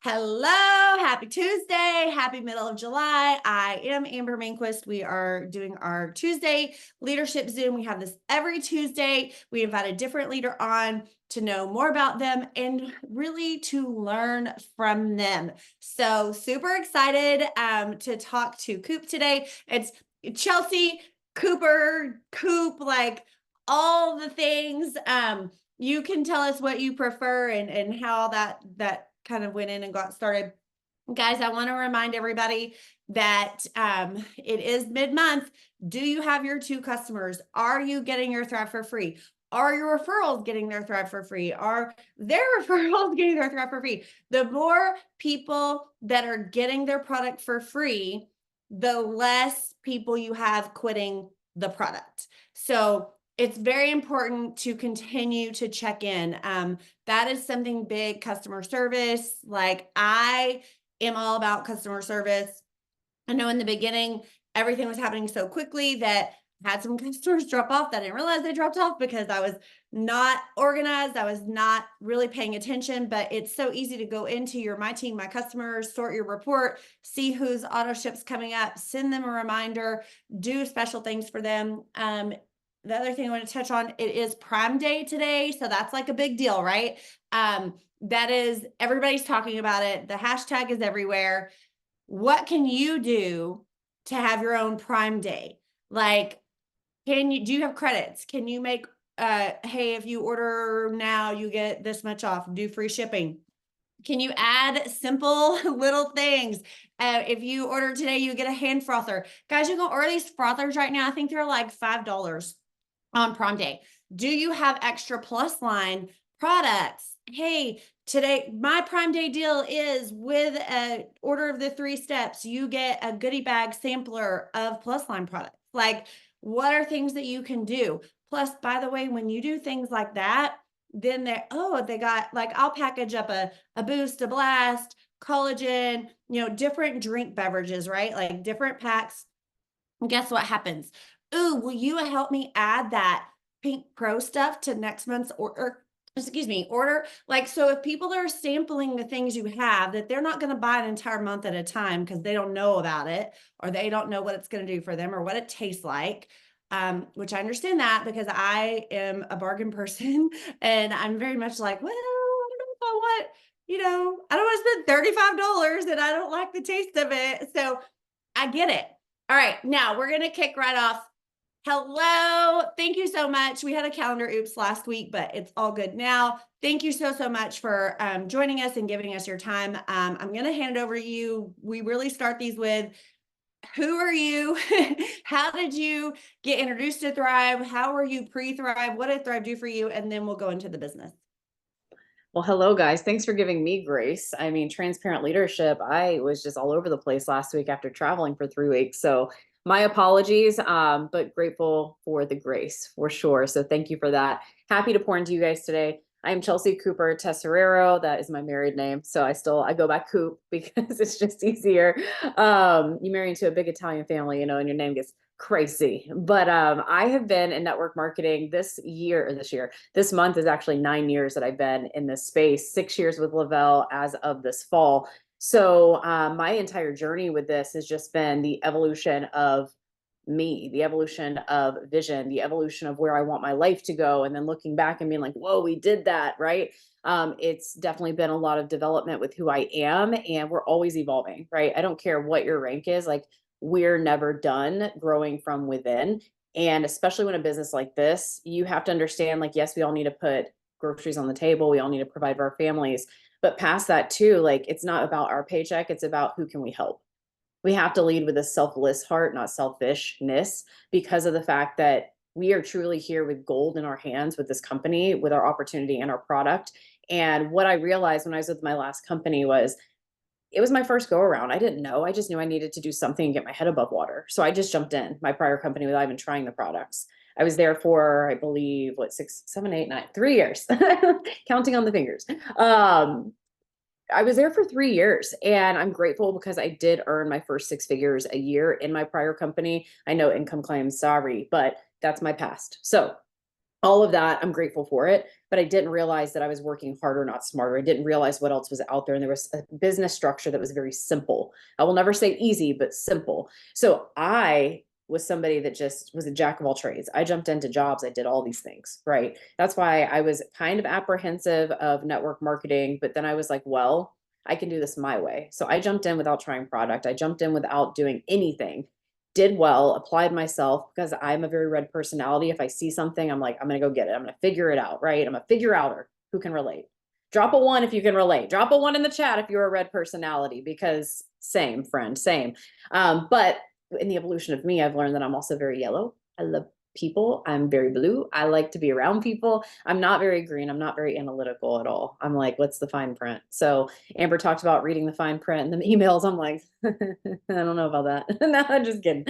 Hello, happy Tuesday, happy middle of July. I am Amber Manquist. We are doing our Tuesday leadership Zoom. We have this every Tuesday. We invite a different leader on to know more about them and really to learn from them. So super excited to talk to Coop today. It's Chelsea, Cooper, Coop, like all the things. You can tell us what you prefer and how that kind of went in and got started. Guys, I want to remind everybody that it is mid-month. Do you have your 2 customers? Are you getting your Thrive for free? Are your referrals getting their Thrive for free? Are their referrals getting their Thrive for free? The more people that are getting their product for free, the less people you have quitting the product. So it's very important to continue to check in. That is something big, customer service. Like I am all about customer service. I know in the beginning, everything was happening so quickly that I had some customers drop off that I didn't realize they dropped off because I was not organized. I was not really paying attention, but it's so easy to go into your My Team, My Customers, sort your report, see whose auto ship's coming up, send them a reminder, do special things for them. The other thing I want to touch on, it is Prime Day today. So that's like a big deal, right? That is, everybody's talking about it. The hashtag is everywhere. What can you do to have your own Prime Day? Like, do you have credits? Can you make, hey, if you order now, you get this much off, do free shipping? Can you add simple little things? If you order today, you get a hand frother. Guys, you can order these frothers right now. I think they're like $5 on Prime Day. Do you have extra plus line products? Hey, today my Prime Day deal is with a order of the 3 steps, you get a goodie bag sampler of plus line products. Like, what are things that you can do? Plus, by the way, when you do things like that, then they got, like, I'll package up a Boost, a Blast, collagen, different drink beverages, right? Like different packs. And guess what happens? Ooh, will you help me add that Pink Pro stuff to next month's order? Like, so if people are sampling the things you have, that they're not going to buy an entire month at a time because they don't know about it, or they don't know what it's going to do for them or what it tastes like. Which I understand that because I am a bargain person and I'm very much like, well, I don't know if I want, I don't want to spend $35 and I don't like the taste of it. So I get it. All right, now we're going to kick right off. Hello. Thank you so much. We had a calendar oops last week, but it's all good now. Thank you so much for joining us and giving us your time. I'm going to hand it over to you. We really start these with, who are you? How did you get introduced to Thrive? How were you pre-Thrive? What did Thrive do for you? And then we'll go into the business. Well, hello, guys. Thanks for giving me grace. I mean, transparent leadership. I was just all over the place last week after traveling for 3 weeks. So my apologies, but grateful for the grace for sure. So thank you for that. Happy to pour into you guys today. I am Chelsea Cooper Tesserero. That is my married name. So I go by Coop because it's just easier. You marry into a big Italian family, and your name gets crazy. But I have been in network marketing this month is actually 9 years that I've been in this space, 6 years with Lavelle as of this fall. So my entire journey with this has just been the evolution of me, the evolution of vision, the evolution of where I want my life to go. And then looking back and being like, whoa, we did that, right? It's definitely been a lot of development with who I am, and we're always evolving, right? I don't care what your rank is, like we're never done growing from within. And especially when a business like this, you have to understand, like, yes, we all need to put groceries on the table. We all need to provide for our families. But past that too, like, it's not about our paycheck. It's about who can we help. We have to lead with a selfless heart, not selfishness, because of the fact that we are truly here with gold in our hands with this company, with our opportunity and our product. And what I realized when I was with my last company was, it was my first go around. I didn't know. I just knew I needed to do something and get my head above water. So I just jumped in my prior company without even trying the products. I was there for, I believe, 6, 7, 8, 9, 3 years, counting on the fingers. I was there for 3 years, and I'm grateful because I did earn my first 6 figures a year in my prior company. I know income claims, sorry, but that's my past. So all of that, I'm grateful for it. but I didn't realize that I was working harder, not smarter. I didn't realize what else was out there. And there was a business structure that was very simple. I will never say easy, but simple. So I was somebody that just was a jack of all trades. I jumped into jobs. I did all these things, right? That's why I was kind of apprehensive of network marketing, but then I was like, well, I can do this my way. So I jumped in without trying product. I jumped in without doing anything, did well, applied myself because I'm a very red personality. If I see something, I'm like, I'm going to go get it. I'm going to figure it out, right? I'm a figure outer who can relate. Drop a one if you can relate. Drop a one in the chat if you're a red personality, because same friend, same. But in the evolution of me, I've learned that I'm also very yellow. I love people. I'm very blue. I like to be around people. I'm not very green. I'm not very analytical at all. I'm like, what's the fine print? So Amber talked about reading the fine print in the emails. I'm like, I don't know about that. No, I'm just kidding.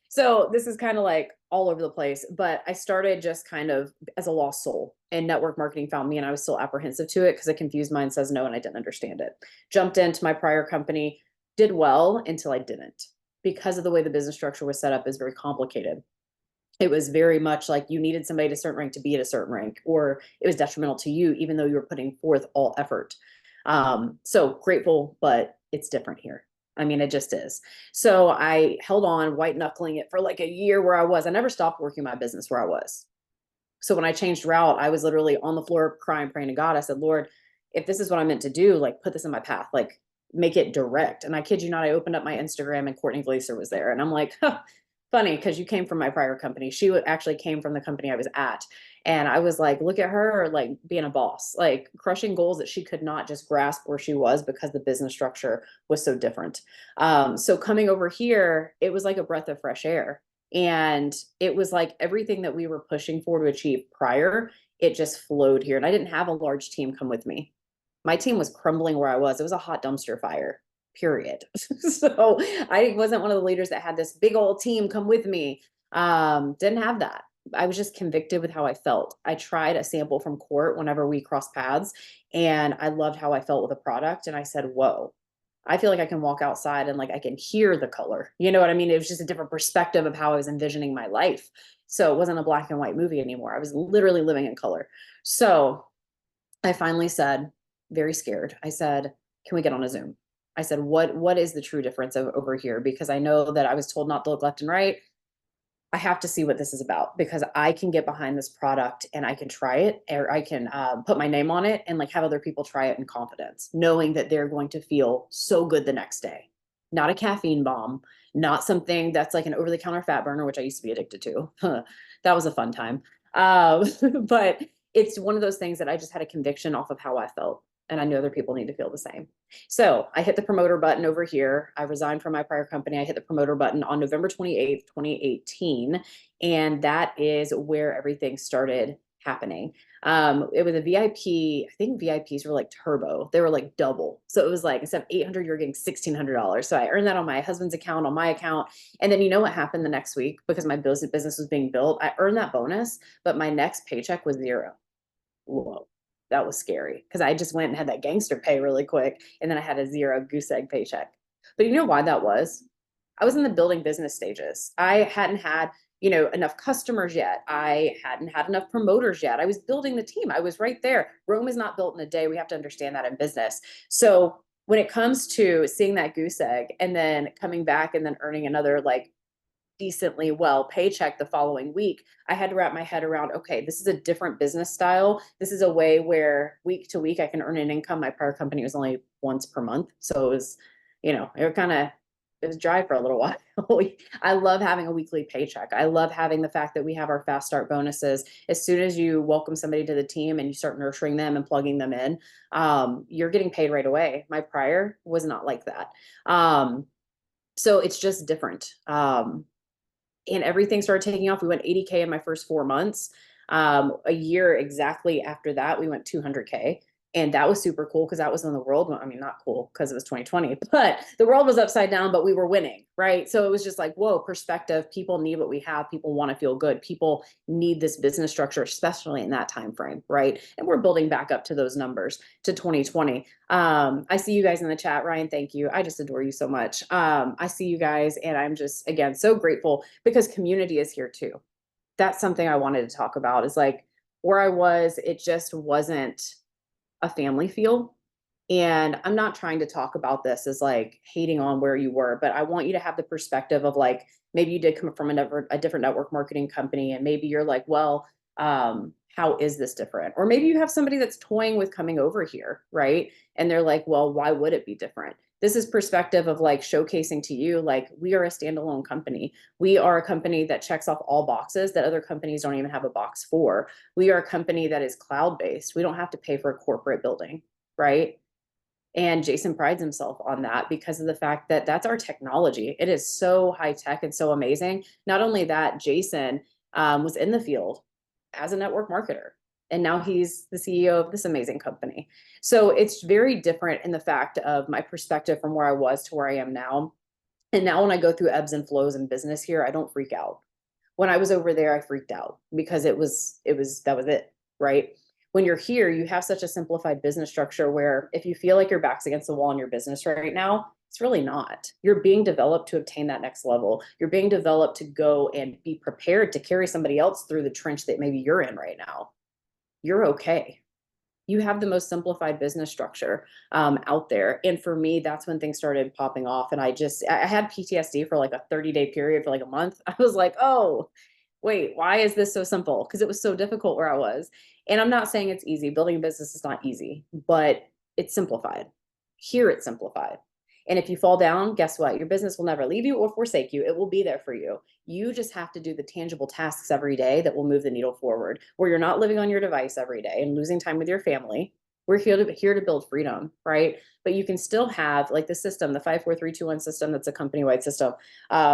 So this is kind of like all over the place, but I started just kind of as a lost soul, and network marketing found me, and I was still apprehensive to it because a confused mind says no, and I didn't understand it. Jumped into my prior company, did well until I didn't, because of the way the business structure was set up is very complicated. It was very much like you needed somebody at a certain rank to be at a certain rank, or it was detrimental to you, even though you were putting forth all effort. So grateful, but it's different here. I mean, it just is. So I held on, white knuckling it for like a year where I was. I never stopped working my business where I was. So when I changed route, I was literally on the floor crying, praying to God. I said, Lord, if this is what I'm meant to do, like put this in my path, like make it direct. And I kid you not, I opened up my Instagram and Courtney Glaser was there. And I'm like, huh, funny, because you came from my prior company. She actually came from the company I was at. And I was like, look at her, like being a boss, like crushing goals that she could not just grasp where she was because the business structure was so different. So coming over here, it was like a breath of fresh air. And it was like everything that we were pushing for to achieve prior, it just flowed here. And I didn't have a large team come with me. My team was crumbling where I was. It was a hot dumpster fire, period. So I wasn't one of the leaders that had this big old team come with me. Didn't have that. I was just convicted with how I felt. I tried a sample from Court whenever we crossed paths, and I loved how I felt with the product. And I said, whoa, I feel like I can walk outside and like I can hear the color. You know what I mean? It was just a different perspective of how I was envisioning my life. So it wasn't a black and white movie anymore. I was literally living in color. So I finally said, very scared, I said, can we get on a Zoom? I said, what is the true difference over here? Because I know that I was told not to look left and right. I have to see what this is about, because I can get behind this product and I can try it, or I can put my name on it and like have other people try it in confidence, knowing that they're going to feel so good the next day. Not a caffeine bomb, not something that's like an over the counter fat burner, which I used to be addicted to. That was a fun time. But it's one of those things that I just had a conviction off of how I felt. And I know other people need to feel the same. So I hit the promoter button over here. I resigned from my prior company. I hit the promoter button on November 28th, 2018. And that is where everything started happening. It was a VIP. I think VIPs were like turbo. They were like double. So it was like, instead of 800, you're getting $1,600. So I earned that on my husband's account, on my account. And then you know what happened the next week? Because my business was being built, I earned that bonus, but my next paycheck was zero. Whoa, that was scary, because I just went and had that gangster pay really quick, and then I had a zero goose egg paycheck. But you know why that was? I was in the building business stages. I hadn't had, enough customers yet. I hadn't had enough promoters yet. I was building the team. I was right there. Rome is not built in a day. We have to understand that in business. So when it comes to seeing that goose egg and then coming back and then earning another like decently well paycheck the following week, I had to wrap my head around, okay, this is a different business style. This is a way where week to week I can earn an income. My prior company was only once per month. So it was, it was dry for a little while. I love having a weekly paycheck. I love having the fact that we have our fast start bonuses. As soon as you welcome somebody to the team and you start nurturing them and plugging them in, you're getting paid right away. My prior was not like that. So it's just different. And everything started taking off. We went 80K in my first 4 months. A year exactly after that, we went 200K. And that was super cool, because that was when the world went, I mean, not cool because it was 2020, but the world was upside down, but we were winning, right? So it was just like, whoa, perspective. People need what we have. People want to feel good. People need this business structure, especially in that time frame, right? And we're building back up to those numbers to 2020. I see you guys in the chat. Ryan, thank you. I just adore you so much. I see you guys, and I'm just, again, so grateful because community is here too. That's something I wanted to talk about, is like, Where I was, it just wasn't a family feel. And I'm not trying to talk about this as like hating on where you were, but I want you to have the perspective of like, maybe you did come from a different network marketing company, and maybe you're like, well, how is this different? Or maybe you have somebody that's toying with coming over here, right? And they're like, well, why would it be different? This is perspective of like showcasing to you, like, we are a standalone company. We are a company that checks off all boxes that other companies don't even have a box for. We are a company that is cloud based. We don't have to pay for a corporate building, right? And Jason prides himself on that because of the fact that that's our technology. It is so high tech and so amazing. Not only that, Jason was in the field as a network marketer, and now he's the CEO of this amazing company. So it's very different in the fact of my perspective from where I was to where I am now. And now when I go through ebbs and flows in business here, I don't freak out. When I was over there, I freaked out because that was it, right? When you're here, you have such a simplified business structure where if you feel like your back's against the wall in your business right now, it's really not. You're being developed to obtain that next level. You're being developed to go and be prepared to carry somebody else through the trench that maybe you're in right now. You're okay. You have the most simplified business structure out there. And for me, that's when things started popping off. And I had PTSD for like a 30-day period for like a month. I was like, oh, wait, why is this so simple? Because it was so difficult where I was. And I'm not saying it's easy. Building a business is not easy, but it's simplified. Here it's simplified. And if you fall down, guess what? Your business will never leave you or forsake you. It will be there for you. You just have to do the tangible tasks every day that will move the needle forward, where you're not living on your device every day and losing time with your family. We're here to build freedom, right? But you can still have like the system, the 5 4 3 2 1 system. That's a company-wide system.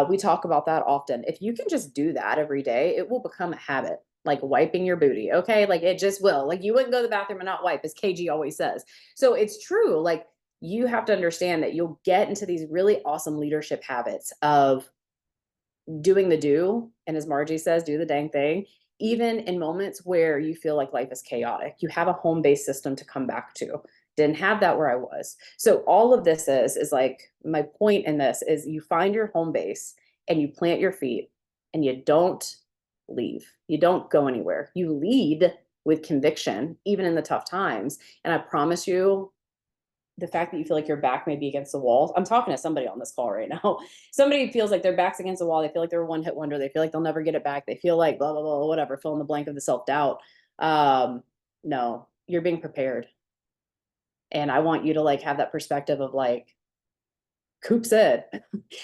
We talk about that often. If you can just do that every day, it will become a habit, like wiping your booty. Okay. Like it just will. Like you wouldn't go to the bathroom and not wipe, as KG always says. So it's true. Like you have to understand that you'll get into these really awesome leadership habits of doing the do. And as Margie says, do the dang thing. Even in moments where you feel like life is chaotic, you have a home based system to come back to. Didn't have that where I was. So all of this is like my point in this is you find your home base and you plant your feet and you don't leave. You don't go anywhere. You lead with conviction, even in the tough times. And I promise you, the fact that you feel like your back may be against the wall. I'm talking to somebody on this call right now. Somebody feels like their back's against the wall. They feel like they're a one-hit wonder. They feel like they'll never get it back. They feel like blah, blah, blah, whatever, fill in the blank of the self-doubt. No, you're being prepared. And I want you to like have that perspective of like, Coop said,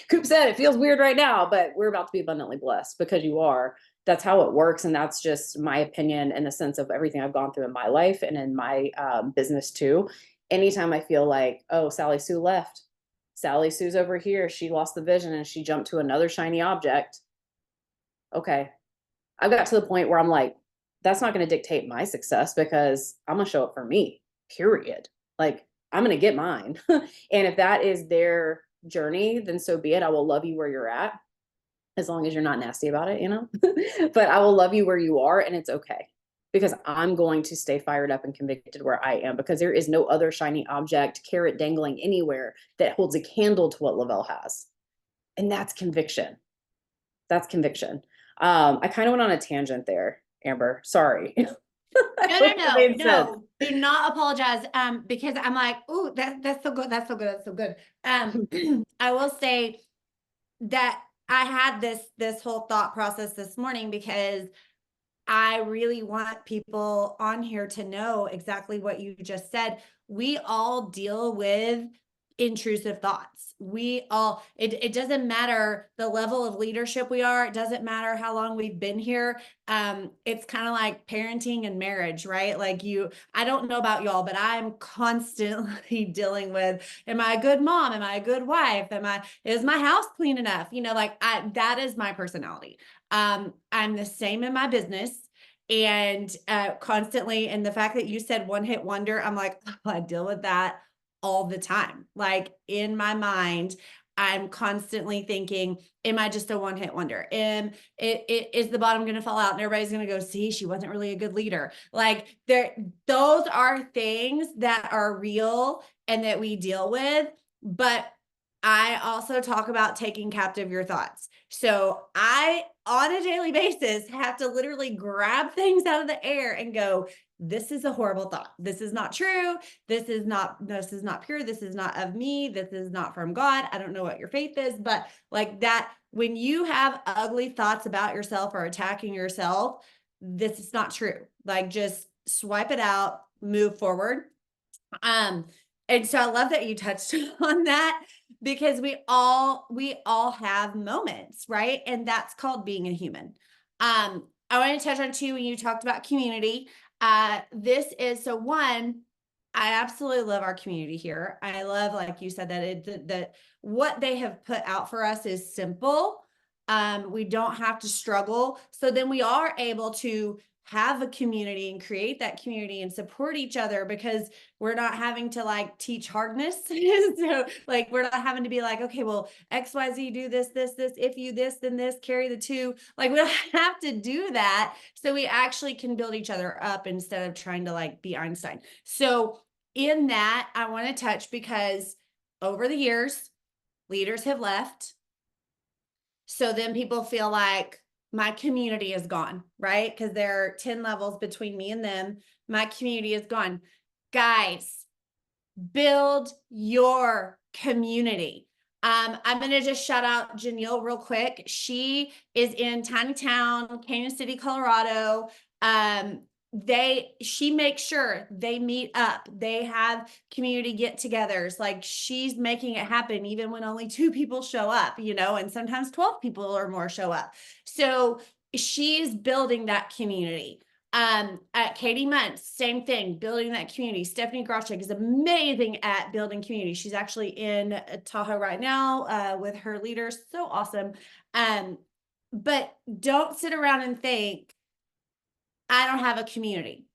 Coop said, it feels weird right now, but we're about to be abundantly blessed because you are. That's how it works. And that's just my opinion in the sense of everything I've gone through in my life and in my business too. Anytime I feel like, oh, Sally Sue left, Sally Sue's over here, she lost the vision and she jumped to another shiny object. Okay. I got to the point where I'm like, that's not going to dictate my success because I'm going to show up for me, period. Like, I'm going to get mine. And if that is their journey, then so be it. I will love you where you're at, as long as you're not nasty about it, you know? But I will love you where you are, and it's okay. Because I'm going to stay fired up and convicted where I am, because there is no other shiny object, carrot dangling anywhere that holds a candle to what Lavelle has. And that's conviction. That's conviction. I kind of went on a tangent there, Amber. Sorry. No. Do not apologize. Because I'm like, oh, that's so good. That's so good. That's so good. I will say that I had this whole thought process this morning because I really want people on here to know exactly what you just said. We all deal with intrusive thoughts. It doesn't matter the level of leadership we are. It doesn't matter how long we've been here. It's kind of like parenting and marriage, right? Like I don't know about y'all, but I'm constantly dealing with, am I a good mom? Am I a good wife? Is my house clean enough? That is my personality. I'm the same in my business and constantly. And the fact that you said one hit wonder, I'm like, oh, I deal with that all the time. Like in my mind, I'm constantly thinking, am I just a one hit wonder? Is the bottom going to fall out and everybody's going to go, see, she wasn't really a good leader. Like those are things that are real and that we deal with. But I also talk about taking captive your thoughts. So I, on a daily basis, have to literally grab things out of the air and go, this is a horrible thought. This is not true. This is not pure. This is not of me. This is not from God. I don't know what your faith is, but like that, when you have ugly thoughts about yourself or attacking yourself, this is not true. Like just swipe it out, move forward. Um, and so I love that you touched on that because we all have moments, right? And that's called being a human. I want to touch on too when you talked about community. This is so one, I absolutely love our community here. I love, like you said, that that what they have put out for us is simple. We don't have to struggle. So then we are able to have a community and create that community and support each other because we're not having to like teach hardness. So like we're not having to be like, okay, well, XYZ do this, if you this, then this, carry the two. Like we don't have to do that. So we actually can build each other up instead of trying to like be Einstein. So in that, I want to touch because over the years, leaders have left. So then people feel like my community is gone, right? Because there are 10 levels between me and them. My community is gone. Guys, build your community. I'm going to just shout out Janelle real quick. She is in tiny town, Canyon City, Colorado. She makes sure they meet up. They have community get-togethers. Like she's making it happen even when only 2 people show up, and sometimes 12 people or more show up. So she's building that community. At Katie Muntz, same thing, building that community. Stephanie Groshek is amazing at building community. She's actually in Tahoe right now with her leaders. So awesome. But don't sit around and think, I don't have a community.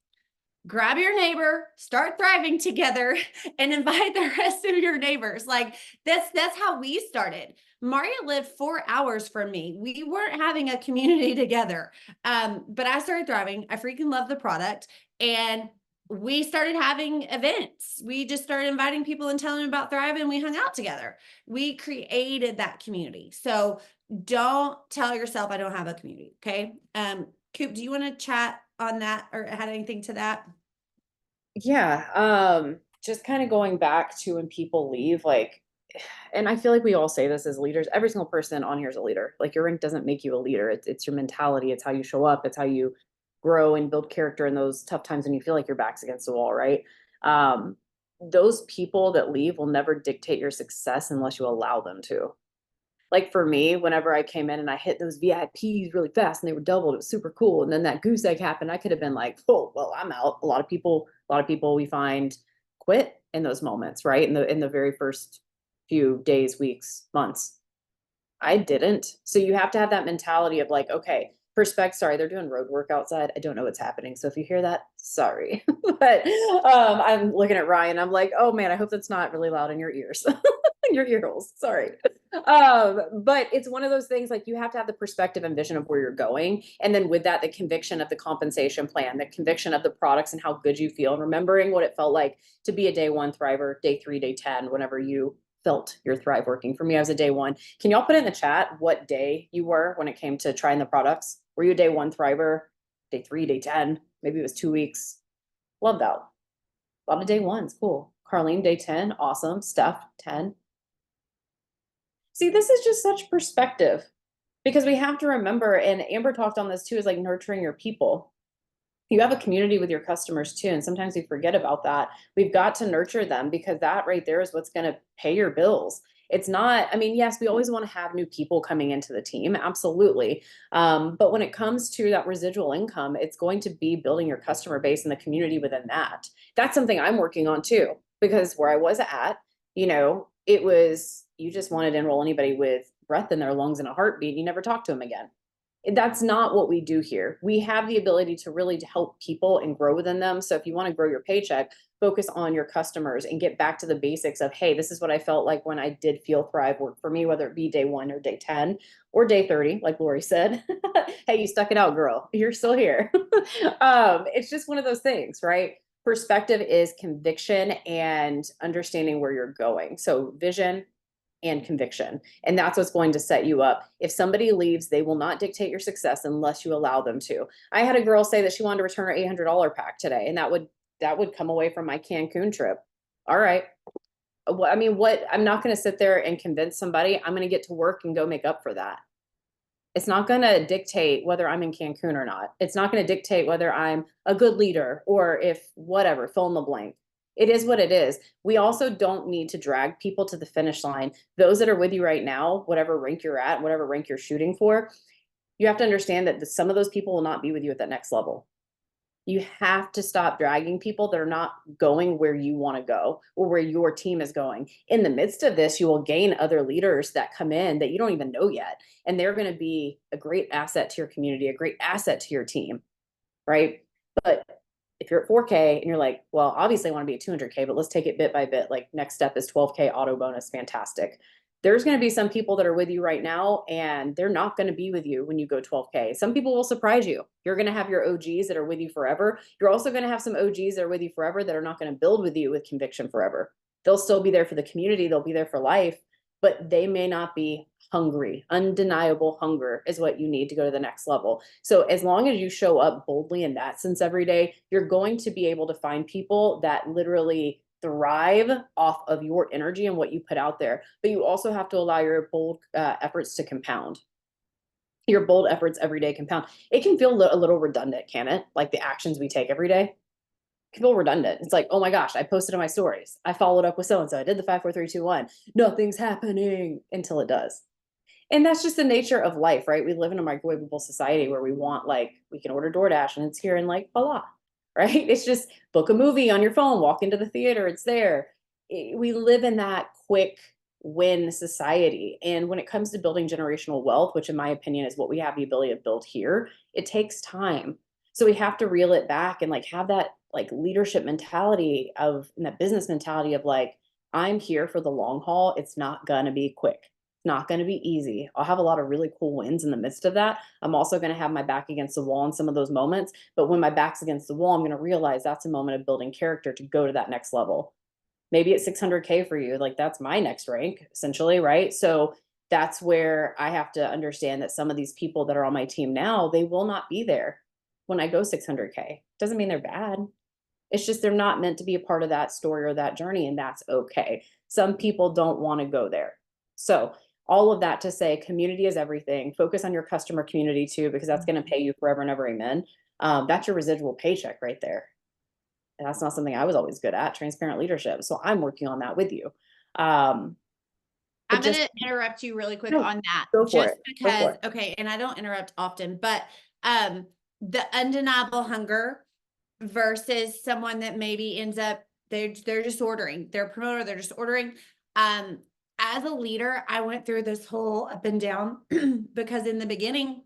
Grab your neighbor, start thriving together, and invite the rest of your neighbors. Like that's how we started. Maria lived 4 hours from me. We weren't having a community together. But I started thriving. I freaking love the product. And we started having events. We just started inviting people and telling them about Thrive, and we hung out together. We created that community. So don't tell yourself I don't have a community. Okay. Coop, do you want to chat on that or add anything to that? Yeah, just kind of going back to when people leave, like, and I feel like we all say this as leaders. Every single person on here is a leader. Like your rank doesn't make you a leader. It's your mentality. It's how you show up. It's how you grow and build character in those tough times when you feel like your back's against the wall, right? Um, those people that leave will never dictate your success unless you allow them to. Like for me, whenever I came in and I hit those VIPs really fast and they were doubled, it was super cool. And then that goose egg happened. I could have been like, oh, well, I'm out. A lot of people we find quit in those moments, right? In the very first few days, weeks, months. I didn't. So you have to have that mentality of like, okay, sorry, they're doing road work outside. I don't know what's happening. So if you hear that, sorry. But I'm looking at Ryan. I'm like, oh man, I hope that's not really loud in your ears. Your ear holes. Sorry. But it's one of those things like you have to have the perspective and vision of where you're going. And then with that, the conviction of the compensation plan, the conviction of the products and how good you feel, and remembering what it felt like to be a day one thriver, day 3, day 10, whenever you felt your thrive working. For me, I was a day one. Can y'all put in the chat what day you were when it came to trying the products? Were you a day one thriver, day 3, day 10? Maybe it was 2 weeks. Love that. A lot of day ones. Cool. Carlene, day 10. Awesome. Steph, 10. See, this is just such perspective because we have to remember, and Amber talked on this too, is like nurturing your people. You have a community with your customers too, and sometimes we forget about that. We've got to nurture them because that right there is what's going to pay your bills. It's not, I mean, yes, we always want to have new people coming into the team, absolutely. But when it comes to that residual income, it's going to be building your customer base and the community within that. That's something I'm working on too, because where I was at, it was you just wanted to enroll anybody with breath in their lungs and a heartbeat. You never talk to them again. That's not what we do here. We have the ability to really help people and grow within them. So if you want to grow your paycheck, focus on your customers and get back to the basics of, hey, this is what I felt like when I did feel Thrive work for me, whether it be day 1 or day 10 or day 30, like Lori said. Hey, you stuck it out, girl. You're still here. It's just one of those things, right? Perspective is conviction and understanding where you're going. So vision, and conviction. And that's what's going to set you up. If somebody leaves, they will not dictate your success unless you allow them to. I had a girl say that she wanted to return her $800 pack today, and that would come away from my Cancun trip. All right. I mean, what, I'm not going to sit there and convince somebody. I'm going to get to work and go make up for that. It's not going to dictate whether I'm in Cancun or not. It's not going to dictate whether I'm a good leader or if whatever, fill in the blank. It is what it is. We also don't need to drag people to the finish line. Those that are with you right now, whatever rank you're at, whatever rank you're shooting for, you have to understand that some of those people will not be with you at that next level. You have to stop dragging people that are not going where you want to go or where your team is going. In the midst of this, you will gain other leaders that come in that you don't even know yet. And they're going to be a great asset to your community, a great asset to your team, right? But if you're at 4K and you're like, well, obviously I want to be at 200K, but let's take it bit by bit. Like next step is 12K auto bonus. Fantastic. There's going to be some people that are with you right now and they're not going to be with you when you go 12K. Some people will surprise you. You're going to have your OGs that are with you forever. You're also going to have some OGs that are with you forever that are not going to build with you with conviction forever. They'll still be there for the community. They'll be there for life, but they may not be hungry. Undeniable hunger is what you need to go to the next level. So as long as you show up boldly in that sense every day, you're going to be able to find people that literally thrive off of your energy and what you put out there. But you also have to allow your bold efforts to compound. Your bold efforts every day compound. It can feel a little redundant, can it? Like the actions we take every day. It can feel redundant. It's like, oh my gosh, I posted on my stories. I followed up with so-and-so. I did the 5, 4, 3, 2, 1. Nothing's happening until it does. And that's just the nature of life, right? We live in a microwavable society where we want, like, we can order DoorDash and it's here in like, voila, right? It's just book a movie on your phone, walk into the theater, it's there. We live in that quick win society. And when it comes to building generational wealth, which in my opinion is what we have the ability to build here, it takes time. So we have to reel it back and like have that like leadership mentality of, and that business mentality of like, I'm here for the long haul. It's not gonna be quick. It's not going to be easy. I'll have a lot of really cool wins in the midst of that. I'm also going to have my back against the wall in some of those moments. But when my back's against the wall, I'm going to realize that's a moment of building character to go to that next level. Maybe it's 600K for you. Like that's my next rank, essentially, right? So that's where I have to understand that some of these people that are on my team now, they will not be there when I go 600K. Doesn't mean they're bad. It's just they're not meant to be a part of that story or that journey, and that's okay. Some people don't want to go there. So all of that to say community is everything. Focus on your customer community too, because that's going to pay you forever and ever. Amen. That's your residual paycheck right there. And that's not something I was always good at, transparent leadership. So I'm working on that with you. I'm going to interrupt you really quick on that. Go for just it. because, okay, and I don't interrupt often, but the undeniable hunger versus someone that maybe ends up, they're just ordering, they're a promoter, they're just ordering. As a leader, I went through this whole up and down because in the beginning,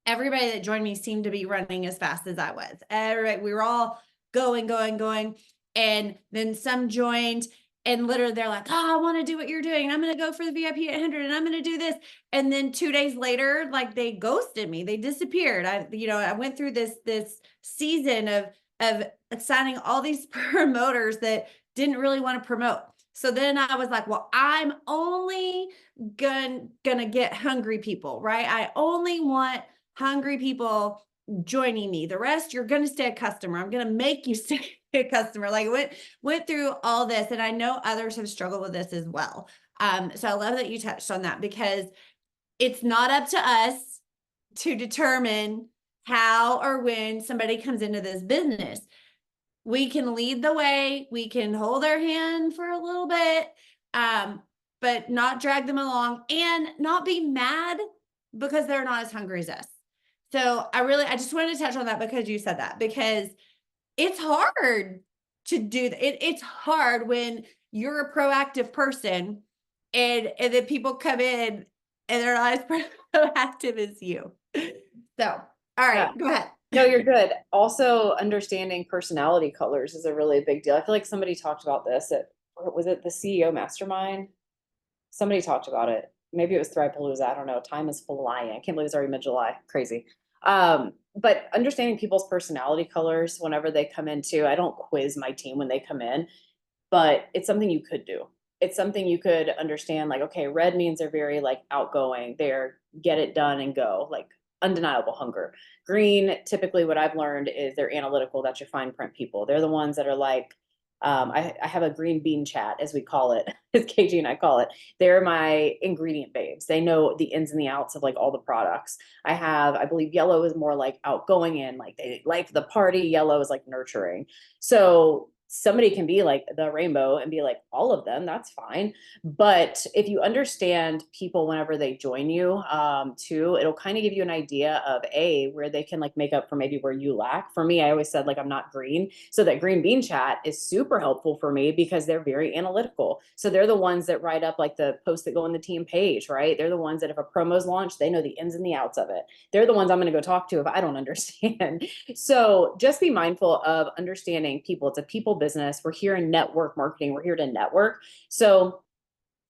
everybody that joined me seemed to be running as fast as I was. Everybody, we were all going. And then some joined and literally they're like, oh, I want to do what you're doing. I'm going to go for the VIP 800 and I'm going to do this. And then 2 days later, like they ghosted me. They disappeared. I went through this season of signing all these promoters that didn't really want to promote. So then I was like, well, I'm only gonna get hungry people, right? I only want hungry people joining me. The rest, you're gonna stay a customer. I'm gonna make you stay a customer. Like went through all this, and I know others have struggled with this as well. So I love that you touched on that because it's not up to us to determine how or when somebody comes into this business. We can lead the way, we can hold their hand for a little bit, but not drag them along and not be mad because they're not as hungry as us. So I just wanted to touch on that because you said that, because it's hard to do that. It's hard when you're a proactive person and then people come in and they're not as proactive as you. So, all right, go ahead. No, you're good. Also, understanding personality colors is a really big deal. I feel like somebody talked about this was it the CEO Mastermind? Somebody talked about it. Maybe it was Thrivepalooza. I don't know. Time is flying. I can't believe it's already mid-July. Crazy. But understanding people's personality colors whenever they come in too. I don't quiz my team when they come in, but it's something you could do. it's something you could understand, like, okay, red means they're very like outgoing, they're get it done and go, like undeniable hunger. Green, typically what I've learned is they're analytical, that's your fine print people. They're the ones that are like, I have a green bean chat, as we call it, as KG and I call it. They're my ingredient babes. They know the ins and the outs of like all the products. I believe yellow is more like outgoing and like they like the party. Yellow is like nurturing. So somebody can be like the rainbow and be like all of them, that's fine. But if you understand people whenever they join you, too, it'll kind of give you an idea of where they can like make up for maybe where you lack. For me, I always said like I'm not green. So that green bean chat is super helpful for me because they're very analytical. So they're the ones that write up like the posts that go on the team page, right? They're the ones that if a promo's launched, they know the ins and the outs of it. They're the ones I'm going to go talk to if I don't understand. So just be mindful of understanding people. It's a people business. We're here in network marketing. We're here to network. So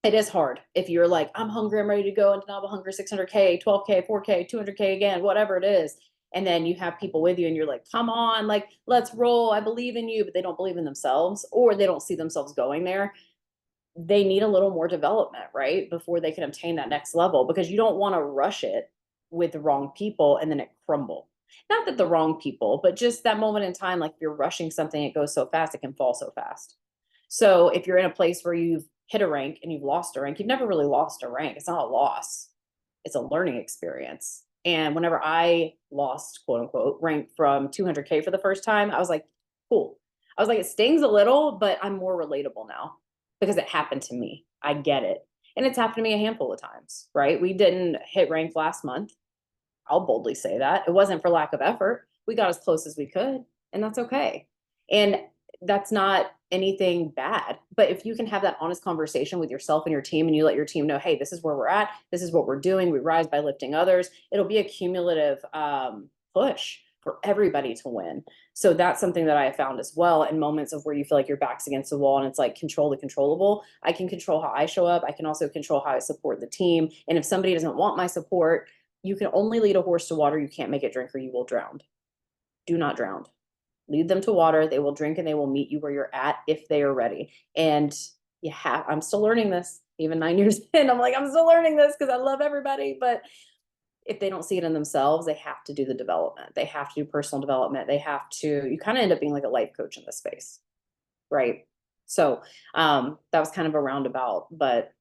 it is hard if you're like, I'm hungry, I'm ready to go, undeniable hunger, 600K, 12K, 4K, 200K again, whatever it is. And then you have people with you and you're like, come on, like, let's roll. I believe in you, but they don't believe in themselves or they don't see themselves going there. They need a little more development, right? Before they can obtain that next level, because you don't want to rush it with the wrong people and then it crumble. Not that the wrong people, but just that moment in time, like if you're rushing something, it goes so fast, it can fall so fast. So if you're in a place where you've hit a rank and you've lost a rank, you've never really lost a rank. It's not a loss. It's a learning experience. And whenever I lost, quote unquote, rank from 200K for the first time, I was like, cool. I was like, it stings a little, but I'm more relatable now because it happened to me. I get it. And it's happened to me a handful of times, right? We didn't hit rank last month. I'll boldly say that. It wasn't for lack of effort. We got as close as we could, and that's okay. And that's not anything bad. But if you can have that honest conversation with yourself and your team, and you let your team know, hey, this is where we're at, this is what we're doing, we rise by lifting others, it'll be a cumulative push for everybody to win. So that's something that I have found as well in moments of where you feel like your back's against the wall and it's like control the controllable. I can control how I show up. I can also control how I support the team. And if somebody doesn't want my support, you can only lead a horse to water. You can't make it drink or you will drown. Do not drown. Lead them to water. They will drink and they will meet you where you're at if they are ready. And I'm still learning this. Even 9 years in, I'm like, I'm still learning this because I love everybody. But if they don't see it in themselves, they have to do the development. They have to do personal development. You kind of end up being like a life coach in this space. Right. So that was kind of a roundabout, but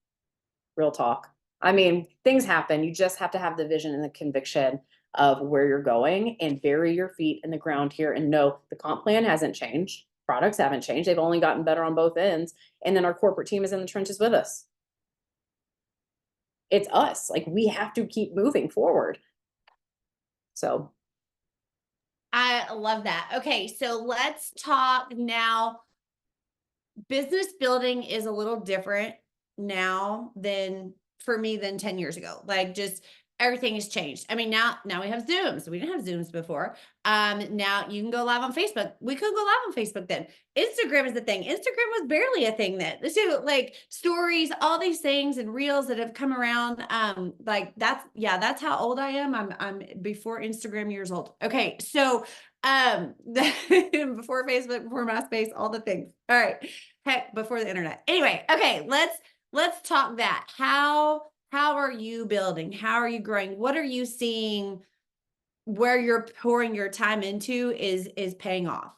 real talk. I mean, things happen. You just have to have the vision and the conviction of where you're going and bury your feet in the ground here and know the comp plan hasn't changed. Products haven't changed. They've only gotten better on both ends. And then our corporate team is in the trenches with us. It's us. Like we have to keep moving forward. So I love that. Okay, so let's talk now. Business building is a little different now than for me than 10 years ago. Like just everything has changed. I mean, now we have Zooms. We didn't have Zooms before. Now you can go live on Facebook. We could go live on Facebook then. Instagram is the thing. Instagram was barely a thing then. So like stories, all these things and reels that have come around. Like that's how old I am. I'm before Instagram years old. Okay. So before Facebook, before MySpace, all the things. All right. Heck, before the internet. Anyway, okay, let's talk that. How are you building? How are you growing? What are you seeing where you're pouring your time into is paying off?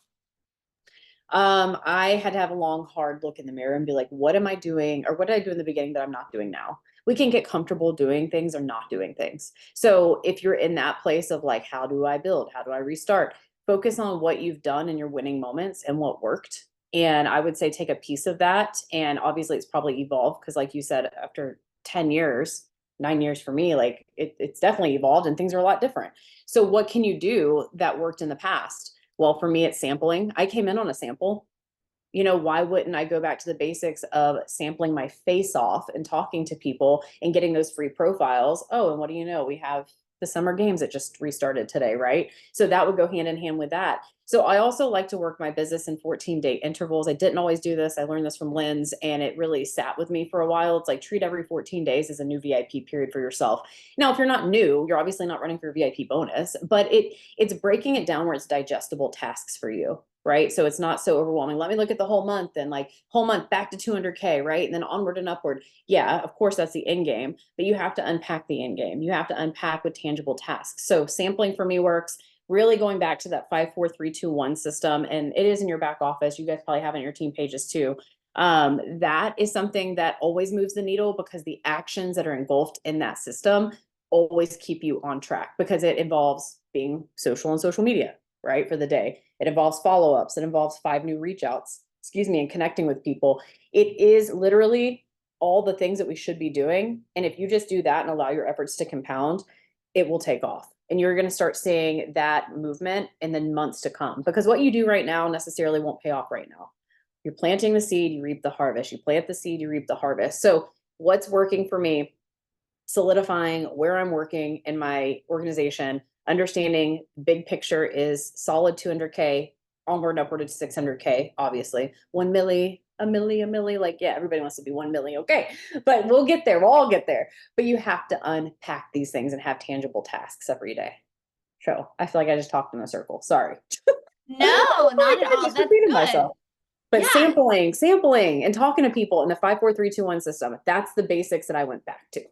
I had to have a long, hard look in the mirror and be like, what am I doing? Or what did I do in the beginning that I'm not doing now? We can get comfortable doing things or not doing things. So if you're in that place of like, how do I build? How do I restart? Focus on what you've done in your winning moments and what worked. And I would say take a piece of that. And obviously it's probably evolved because like you said, after 10 years, 9 years for me, like it's definitely evolved and things are a lot different. So what can you do that worked in the past? Well, for me, it's sampling. I came in on a sample. Why wouldn't I go back to the basics of sampling my face off and talking to people and getting those free profiles? Oh, and what do you know? We have the summer games that just restarted today, right? So that would go hand in hand with that. So I also like to work my business in 14-day intervals. I didn't always do this. I learned this from Lynn's and it really sat with me for a while. It's like treat every 14 days as a new VIP period for yourself. Now, if you're not new, you're obviously not running for your VIP bonus, but it's breaking it down where it's digestible tasks for you. Right. So it's not so overwhelming. Let me look at the whole month and like whole month back to 200K, right? And then onward and upward. Yeah, of course, that's the end game, but you have to unpack the end game. You have to unpack with tangible tasks. So sampling for me works, really going back to that 5 4 3 2 1 system, and it is in your back office. You guys probably have it in your team pages too. That is something that always moves the needle because the actions that are engulfed in that system always keep you on track because it involves being social on social media, right? For the day. It involves follow-ups. It involves 5 new reach outs, excuse me, and connecting with people. It is literally all the things that we should be doing. And if you just do that and allow your efforts to compound, it will take off. And you're going to start seeing that movement in the months to come because what you do right now necessarily won't pay off right now. You're planting the seed, you reap the harvest. You plant the seed, you reap the harvest. So what's working for me, solidifying where I'm working in my organization, understanding big picture is solid 200K, onward and upward to 600K, obviously. 1 milli, a milli, like, yeah, everybody wants to be 1 milli. Okay. But we'll get there. We'll all get there. But you have to unpack these things and have tangible tasks every day. So I feel like I just talked in a circle. Sorry. No, not at I all. just That's repeated good. myself. But Yeah, sampling and talking to people in the 5 4 3 2 1 system. That's the basics that I went back to.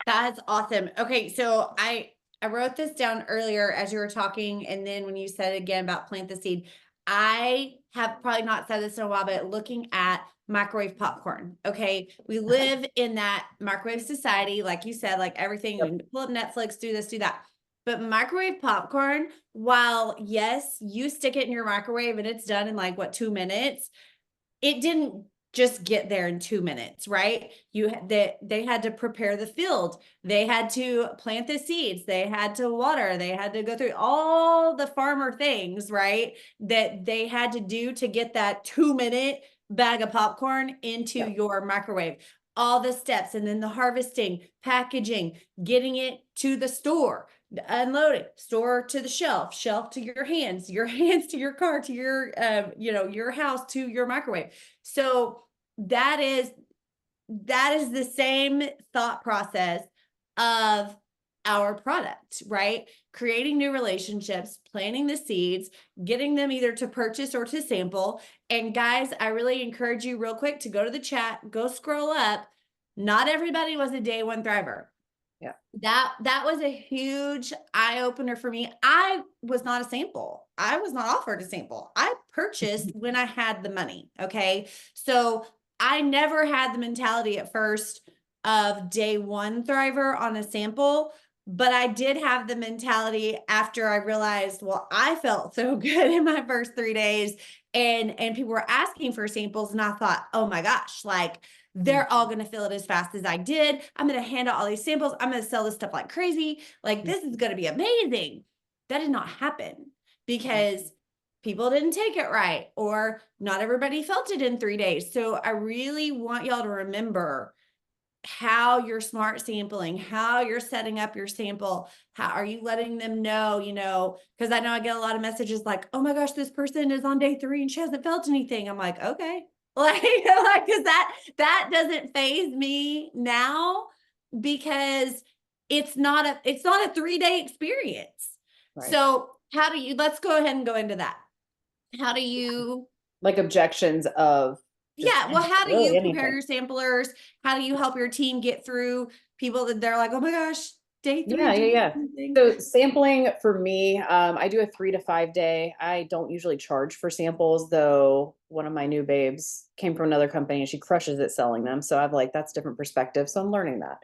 that's awesome. Okay, so I wrote this down earlier as you were talking, and then when you said again about plant the seed, I have probably not said this in a while, but looking at microwave popcorn. Okay, we live in that microwave society, like you said, like everything. You Yep. can pull up Netflix, do this, do that. But microwave popcorn, while yes, you stick it in your microwave and it's done in like what 2 minutes, it didn't just get there in 2 minutes, right? They had to prepare the field, they had to plant the seeds, they had to water, they had to go through all the farmer things, right? That they had to do to get that 2 minute bag of popcorn into Yep. your microwave. All the steps, and then the harvesting, packaging, getting it to the store, unloading, store to the shelf, shelf to your hands to your car, to your your house, to your microwave. So that is the same thought process of our product, right? Creating new relationships, planting the seeds, getting them either to purchase or to sample. And guys, I really encourage you real quick to go to the chat, go scroll up. Not everybody was a day one thriver. Yeah. That was a huge eye opener for me. I was not a sample. I was not offered a sample. I purchased when I had the money. Okay. So I never had the mentality at first of day one thriver on a sample, but I did have the mentality after I realized, well, I felt so good in my first 3 days and people were asking for samples. And I thought, oh my gosh, like they're all going to fill it as fast as I did. I'm going to hand out all these samples. I'm going to sell this stuff like crazy. Like this is going to be amazing. That did not happen because people didn't take it right or not everybody felt it in 3 days. So I really want y'all to remember how you're smart sampling, how you're setting up your sample, how are you letting them know, because I know I get a lot of messages like, oh my gosh, this person is on day 3 and she hasn't felt anything. I'm like, okay. Because that doesn't phase me now because it's not a 3-day experience. Right. So let's go ahead and go into that. How do you Like objections of just Yeah, well, how do really you prepare anything. your samplers? How do you help your team get through people that they're like, "Oh my gosh, day 3 Yeah, yeah, didn't yeah. do anything." So sampling for me, I do a 3 to 5 day. I don't usually charge for samples, though one of my new babes came from another company and she crushes at selling them. So I've like, that's different perspective. So I'm learning that.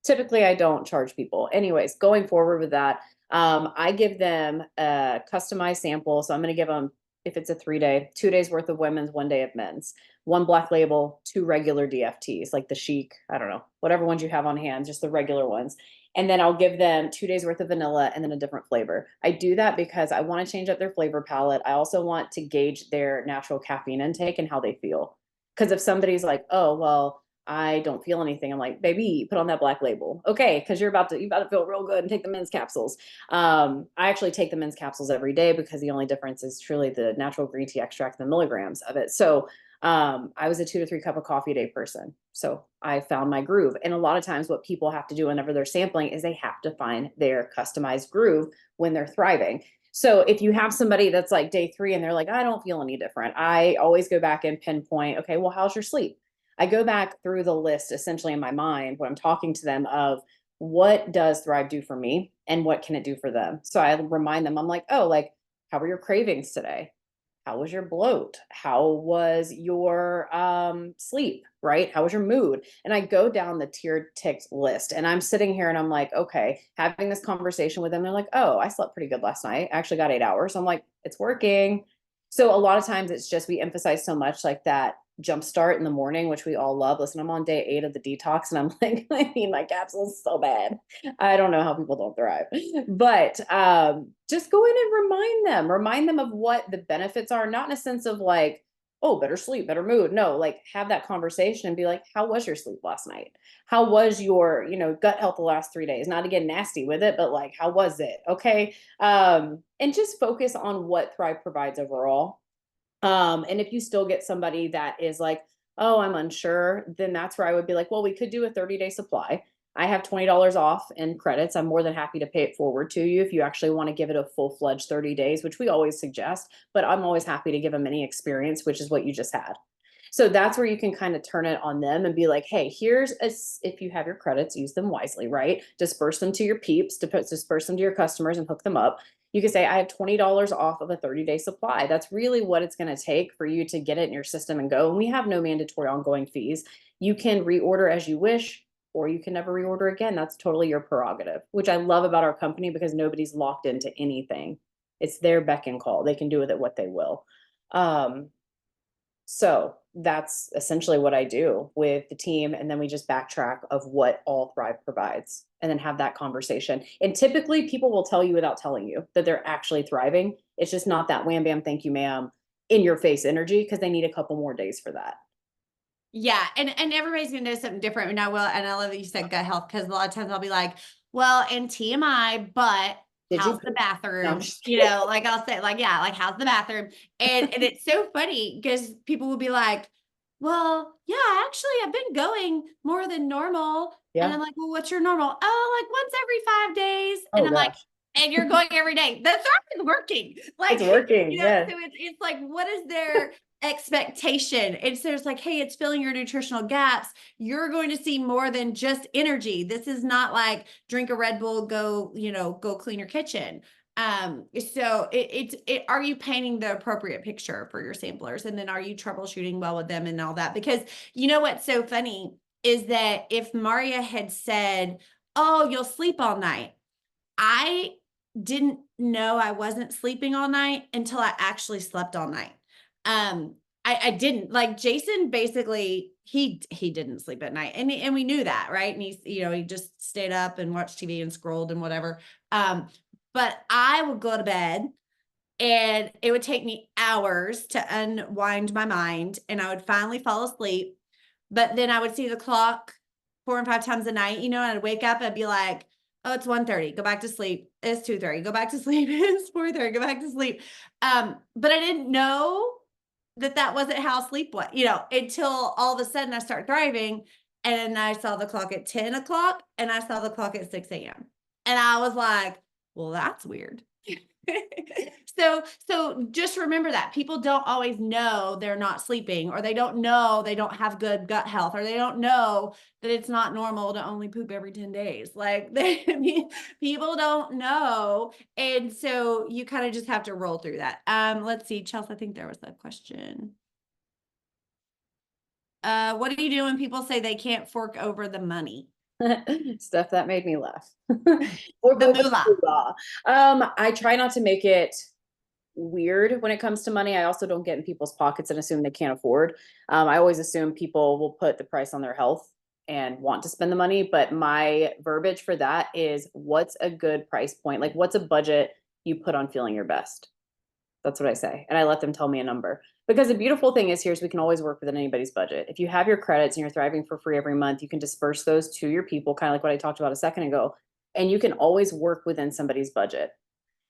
Typically, I don't charge people. Anyways, going forward with that, I give them a customized sample. So I'm going to give them, if it's a 3 day, 2 days worth of women's, 1 day of men's, one black label, 2 regular DFTs, like the Chic, I don't know, whatever ones you have on hand, just the regular ones. And then I'll give them 2 days worth of vanilla and then a different flavor. I do that because I want to change up their flavor palette. I also want to gauge their natural caffeine intake and how they feel. Because if somebody's like, oh, well, I don't feel anything. I'm like, baby, put on that Black Label. Okay, because you're about to feel real good and take the men's capsules. I actually take the men's capsules every day because the only difference is truly the natural green tea extract, the milligrams of it. So I was a 2 to 3 cup of coffee a day person. So I found my groove. And a lot of times what people have to do whenever they're sampling is they have to find their customized groove when they're thriving. So if you have somebody that's like day 3 and they're like, I don't feel any different, I always go back and pinpoint, okay, well, how's your sleep? I go back through the list essentially in my mind when I'm talking to them of what does Thrive do for me and what can it do for them. So I remind them, I'm like, oh, like, how were your cravings today? How was your bloat? How was your sleep? Right? How was your mood? And I go down the tiered ticked list and I'm sitting here and I'm like, okay, having this conversation with them. They're like, oh, I slept pretty good last night. I actually got 8 hours. I'm like, it's working. So a lot of times it's just we emphasize so much like that jump start in the morning, which we all love. Listen, I'm on day 8 of the detox and I'm like, I need my capsules so bad. I don't know how people don't thrive. But just go in and remind them of what the benefits are, not in a sense of like, oh, better sleep, better mood. No, like have that conversation and be like, how was your sleep last night? How was your, gut health the last 3 days? Not to get nasty with it, but like, how was it? Okay. And just focus on what Thrive provides overall. And if you still get somebody that is like, oh, I'm unsure, then that's where I would be like, well, we could do a 30-day supply. I have $20 off in credits. I'm more than happy to pay it forward to you if you actually want to give it a full-fledged 30 days, which we always suggest, but I'm always happy to give them any experience, which is what you just had. So that's where you can kind of turn it on them and be like, hey, if you have your credits, use them wisely, right? Disperse them to your peeps, disperse them to your customers and hook them up. You could say, I have $20 off of a 30-day supply. That's really what it's going to take for you to get it in your system and go. And we have no mandatory ongoing fees. You can reorder as you wish, or you can never reorder again. That's totally your prerogative, which I love about our company because nobody's locked into anything. It's their beck and call. They can do with it what they will. So that's essentially what I do with the team. And then we just backtrack of what all Thrive provides and then have that conversation. And typically people will tell you without telling you that they're actually thriving. It's just not that wham bam, thank you, ma'am, in your face energy because they need a couple more days for that. Yeah, and everybody's gonna know something different. And I love that you said gut health because a lot of times I'll be like, well, and TMI, but Did you? how's the No, I'm bathroom? just Like I'll say, like, yeah, like how's the bathroom? And it's so funny because people will be like, well, yeah, actually I've been going more than normal. And yeah. I'm like, well, what's your normal? Oh, like once every 5 days. And Oh I'm like, gosh, and you're going every day. That's already working. Like, it's working. Yeah. so it's like, what is their expectation? And so it's like, hey, it's filling your nutritional gaps. You're going to see more than just energy. This is not like drink a Red Bull, go clean your kitchen. So are you painting the appropriate picture for your samplers? And then are you troubleshooting well with them and all that? Because you know what's so funny is that if Maria had said, oh, you'll sleep all night, I didn't know I wasn't sleeping all night until I actually slept all night. I didn't, like, Jason basically he didn't sleep at night, and we knew that, right? And he just stayed up and watched TV and scrolled and whatever. But I would go to bed and it would take me hours to unwind my mind and I would finally fall asleep. But then I would see the clock 4 and 5 times a night, and I'd wake up and be like, oh, it's 1:30, go back to sleep. It's 2:30, go back to sleep. It's 4:30, go back to sleep. But I didn't know that wasn't how sleep was, until all of a sudden I start thriving and I saw the clock at 10 o'clock and I saw the clock at 6 a.m. And I was like, well, that's weird. So just remember that people don't always know they're not sleeping, or they don't know they don't have good gut health, or they don't know that it's not normal to only poop every 10 days. Like people don't know. And so you kind of just have to roll through that. Let's see, Chelsea, I think there was a question. What do you do when people say they can't fork over the money? Stuff that made me laugh. The moolah. I try not to make it weird when it comes to money. I also don't get in people's pockets and assume they can't afford. I always assume people will put the price on their health and want to spend the money, but my verbiage for that is what's a good price point? Like what's a budget you put on feeling your best? That's what I say. And I let them tell me a number. Because the beautiful thing is here is we can always work within anybody's budget. If you have your credits and you're thriving for free every month, you can disperse those to your people, kind of like what I talked about a second ago. And you can always work within somebody's budget.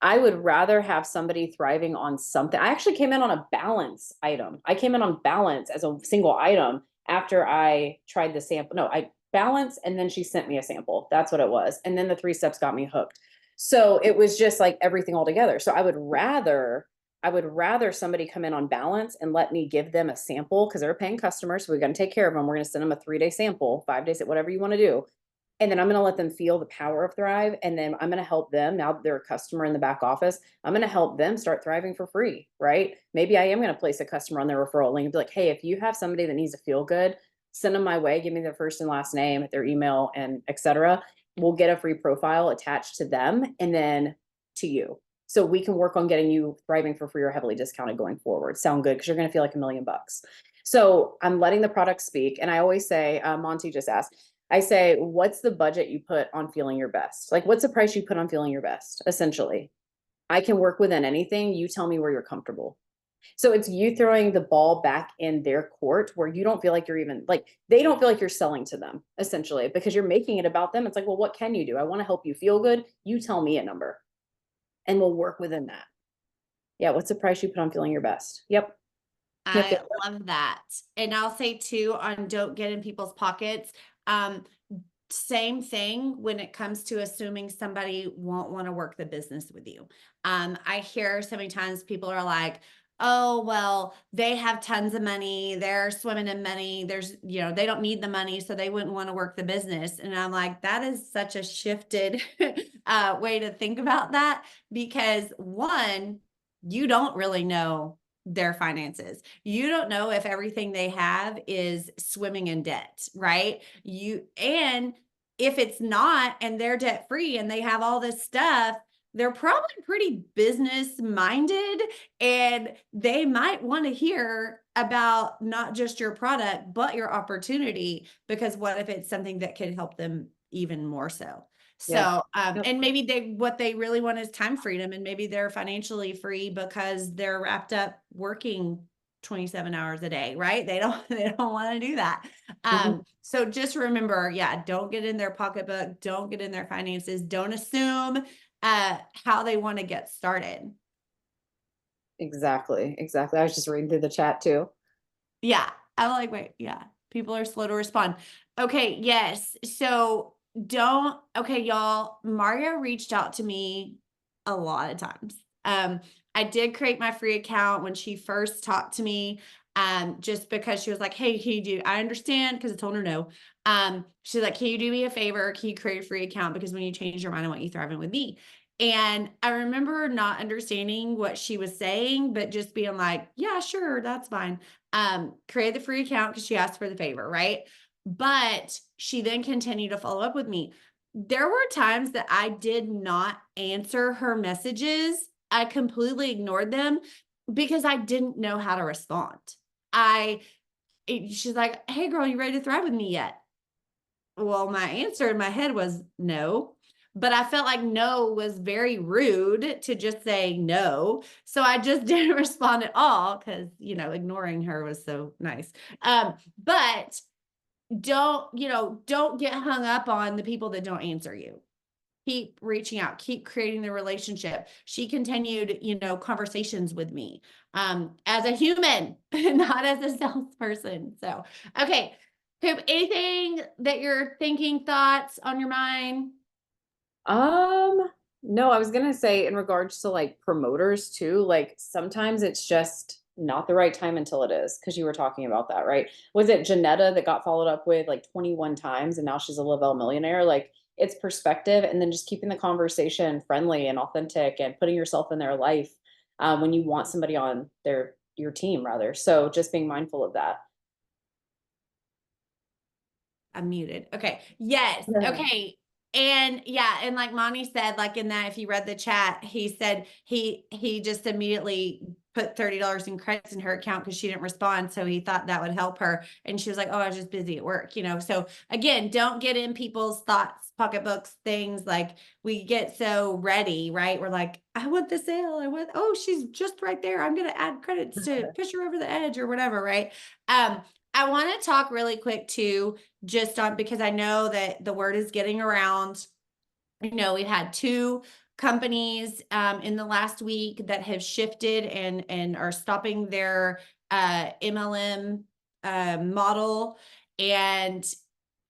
I would rather have somebody thriving on something. I actually came in on a balance item. I came in on balance as a single item after I tried the sample. No, I balance and then she sent me a sample. That's what it was. And then the 3 steps got me hooked. So it was just like everything all together. So I would rather somebody come in on balance and let me give them a sample because they're a paying customer. So we're going to take care of them. We're going to send them a 3-day sample, 5 days, whatever you want to do. And then I'm going to let them feel the power of Thrive. And then I'm going to help them. Now that they're a customer in the back office, I'm going to help them start thriving for free, right? Maybe I am going to place a customer on their referral link and be like, hey, if you have somebody that needs to feel good, send them my way. Give me their first and last name, their email, and etc. We'll get a free profile attached to them and then to you. So we can work on getting you thriving for free or heavily discounted going forward. Sound good? Because you're going to feel like $1,000,000. So I'm letting the product speak. And I always say, Monty just asked, I say, what's the budget you put on feeling your best? Like, what's the price you put on feeling your best? Essentially, I can work within anything. You tell me where you're comfortable. So it's you throwing the ball back in their court where you don't feel like you're even like, they don't feel like you're selling to them essentially because you're making it about them. It's like, well, what can you do? I want to help you feel good. You tell me a number and we'll work within that. Yeah. What's the price you put on feeling your best? Yep. Yep. I love that. And I'll say too on don't get in people's pockets. Same thing when it comes to assuming somebody won't want to work the business with you. I hear so many times people are like, oh, well, they have tons of money. They're swimming in money. They don't need the money, so they wouldn't want to work the business. And I'm like, that is such a shifted way to think about that because one, you don't really know their finances. You don't know if everything they have is swimming in debt, right? And if it's not and they're debt free and they have all this stuff, they're probably pretty business minded and they might want to hear about not just your product, but your opportunity. Because what if it's something that could help them even more so? Yep. So, Yep. and maybe what they really want is time freedom, and maybe they're financially free because they're wrapped up working 27 hours a day, right? They don't want to do that. So just remember, yeah, don't get in their pocketbook, don't get in their finances, don't assume how they want to get started. Exactly. Exactly. I was just reading through the chat too. Yeah. I'm like, wait, yeah. People are slow to respond. Okay, yes. So okay, y'all, Mario reached out to me a lot of times. I did create my free account when she first talked to me, just because she was like, hey, can you do, I understand, because I told her no. She's like, can you do me a favor? Can you create a free account? Because when you change your mind, I want you thriving with me. And I remember not understanding what she was saying, but just being like, yeah, sure, that's fine. Create the free account because she asked for the favor, right? But she then continued to follow up with me. There were times that I did not answer her messages. I completely ignored them because I didn't know how to respond. She's like, hey girl, you ready to thrive with me yet? Well, my answer in my head was no, but I felt like no was very rude to just say no. So I just didn't respond at all because, ignoring her was so nice. But don't get hung up on the people that don't answer you. Keep reaching out, keep creating the relationship. She continued, conversations with me as a human, not as a salesperson. So, okay. Coop, anything that you're thinking, thoughts on your mind? No, I was gonna say in regards to like promoters too, like sometimes it's just not the right time until it is, because you were talking about that, right? Was it Janetta that got followed up with like 21 times and now she's a Lavelle millionaire? Like it's perspective and then just keeping the conversation friendly and authentic and putting yourself in their life when you want somebody on your team rather. So just being mindful of that. I'm muted. Okay. Yes. Yeah. Okay. And yeah, and like Monty said, like in that, if you read the chat, he said he just immediately put $30 in credits in her account because she didn't respond. So he thought that would help her. And she was like, oh, I was just busy at work, you know. So again, don't get in people's thoughts, pocketbooks, things like we get so ready, right? We're like, I want the sale. I want, oh, she's just right there. I'm gonna add credits to push her over the edge or whatever, right? I want to talk really quick too, just on because I know that the word is getting around. You know, we've had two companies in the last week that have shifted and are stopping their MLM model. And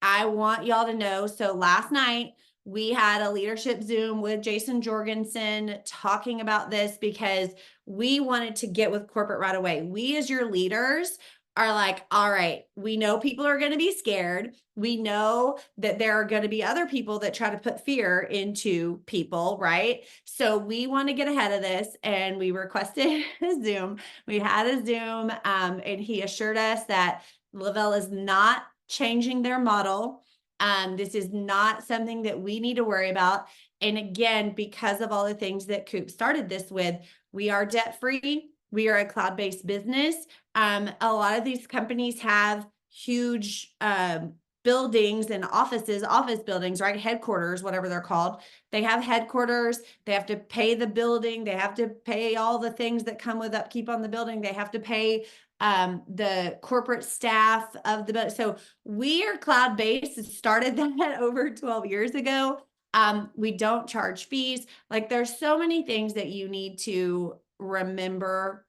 I want y'all to know. So last night we had a leadership Zoom with Jason Jorgensen talking about this because we wanted to get with corporate right away. We, as your leaders, are like, all right, we know people are going to be scared. We know that there are going to be other people that try to put fear into people, right? So we want to get ahead of this, and we requested a Zoom. We had a Zoom, and he assured us that Lavelle is not changing their model. This is not something that we need to worry about. And again, because of all the things that Coop started this with, we are debt free. We are a cloud-based business. A lot of these companies have huge buildings and office buildings, right? Headquarters, whatever they're called. They have headquarters. They have to pay the building. They have to pay all the things that come with upkeep on the building. They have to pay the corporate staff of the, so we are cloud-based. Started that over 12 years ago. We don't charge fees. Like there's so many things that you need to remember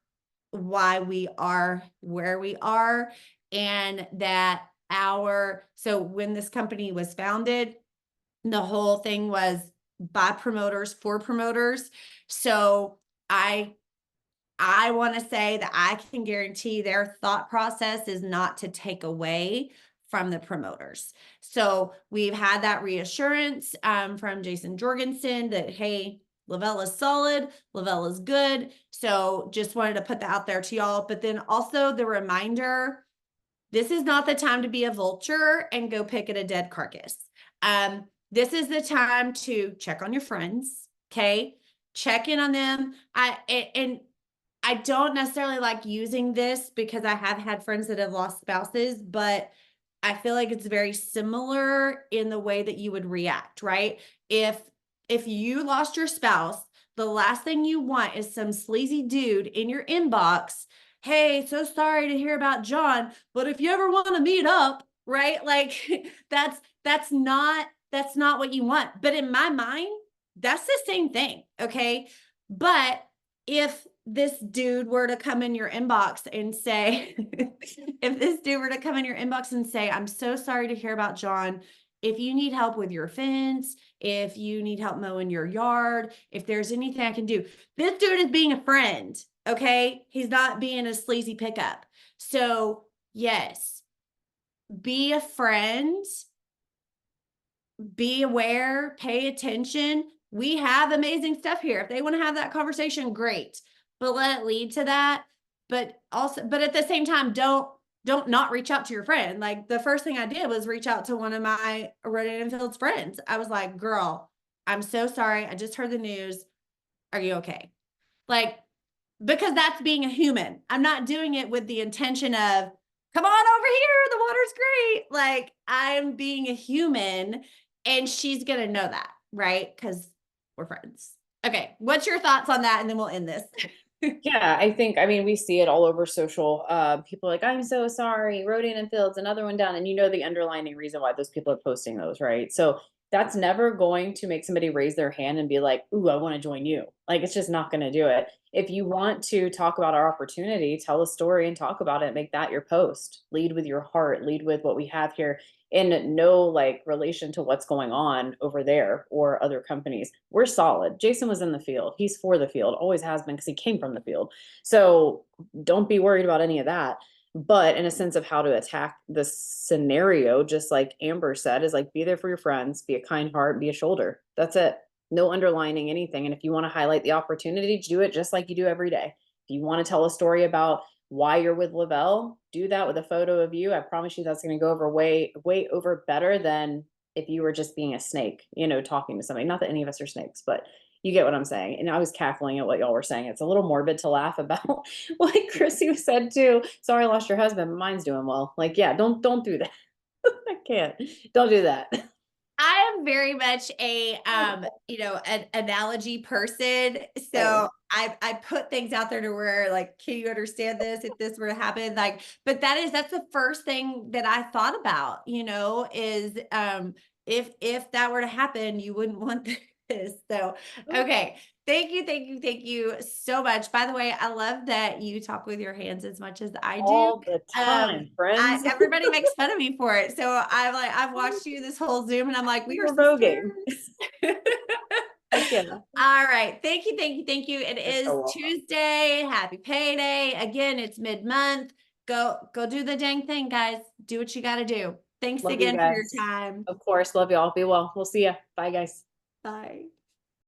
why we are where we are, and that so when this company was founded, the whole thing was by promoters for promoters. So I want to say that I can guarantee their thought process is not to take away from the promoters. So we've had that reassurance from Jason Jorgensen that, hey, Lavelle is solid, Lavelle is good. So just wanted to put that out there to y'all. But then also the reminder, this is not the time to be a vulture and go pick at a dead carcass. This is the time to check on your friends, okay? Check in on them. And I don't necessarily like using this because I have had friends that have lost spouses, but I feel like it's very similar in the way that you would react, right? If you lost your spouse, the last thing you want is some sleazy dude in your inbox. Hey, so sorry to hear about John, but if you ever want to meet up, right? Like that's not what you want. But in my mind, that's the same thing, okay? But if this dude were to come in your inbox and say, if this dude were to come in your inbox and say, I'm so sorry to hear about John. If you need help with your fence, if you need help mowing your yard, if there's anything I can do, this dude is being a friend. Okay. He's not being a sleazy pickup. So yes, be a friend, be aware, pay attention. We have amazing stuff here. If they want to have that conversation, great, but let it lead to that. But also, but at the same time, don't not reach out to your friend. Like the first thing I did was reach out to one of my Rodan and Fields friends. I was like, girl, I'm so sorry. I just heard the news. Are you okay? Like, because that's being a human. I'm not doing it with the intention of, come on over here, the water's great. Like, I'm being a human, and she's going to know that, right? Because we're friends. Okay. What's your thoughts on that? And then we'll end this. Yeah, I think, I mean, we see it all over social. People are like, I'm so sorry, Rodan and Fields, another one down. And you know the underlying reason why those people are posting those, right? So that's never going to make somebody raise their hand and be like, ooh, I want to join you. Like, it's just not going to do it. If you want to talk about our opportunity, tell a story and talk about it, make that your post. Lead with your heart, lead with what we have here, in no like relation to what's going on over there or other companies. We're solid. Jason was in the field. He's for the field, always has been because he came from the field. So don't be worried about any of that. But in a sense of how to attack the scenario, just like Amber said, is like be there for your friends, be a kind heart, be a shoulder. That's it. No underlining anything. And if you want to highlight the opportunity, do it just like you do every day. If you want to tell a story about why you're with Lavelle, do that with a photo of you. I promise you that's going to go over way over better than if you were just being a snake, talking to somebody. Not that any of us are snakes, but you get what I'm saying. And I was cackling at what y'all were saying. It's a little morbid to laugh about what Chrissy said too. Sorry, I lost your husband, but mine's doing well. Like, yeah, don't do that. I can't. Don't do that. I am very much an analogy person. Same. So I put things out there to where like, can you understand this if this were to happen? Like, but that's the first thing that I thought about, is if that were to happen, you wouldn't want this. So okay. Thank you so much. By the way, I love that you talk with your hands as much as I do. All the Um, time, friends. everybody makes fun of me for it. So I've watched you this whole Zoom and I'm like, we are We're voguing. sisters. Heck yeah. All right. Thank you. It You're is so welcome. Tuesday. Happy payday. Again, it's mid-month. Go do the dang thing, guys. Do what you gotta do. Thanks Love you again for your guys. time. Of course. Love y'all. Be well. We'll see ya. Bye, guys. Bye.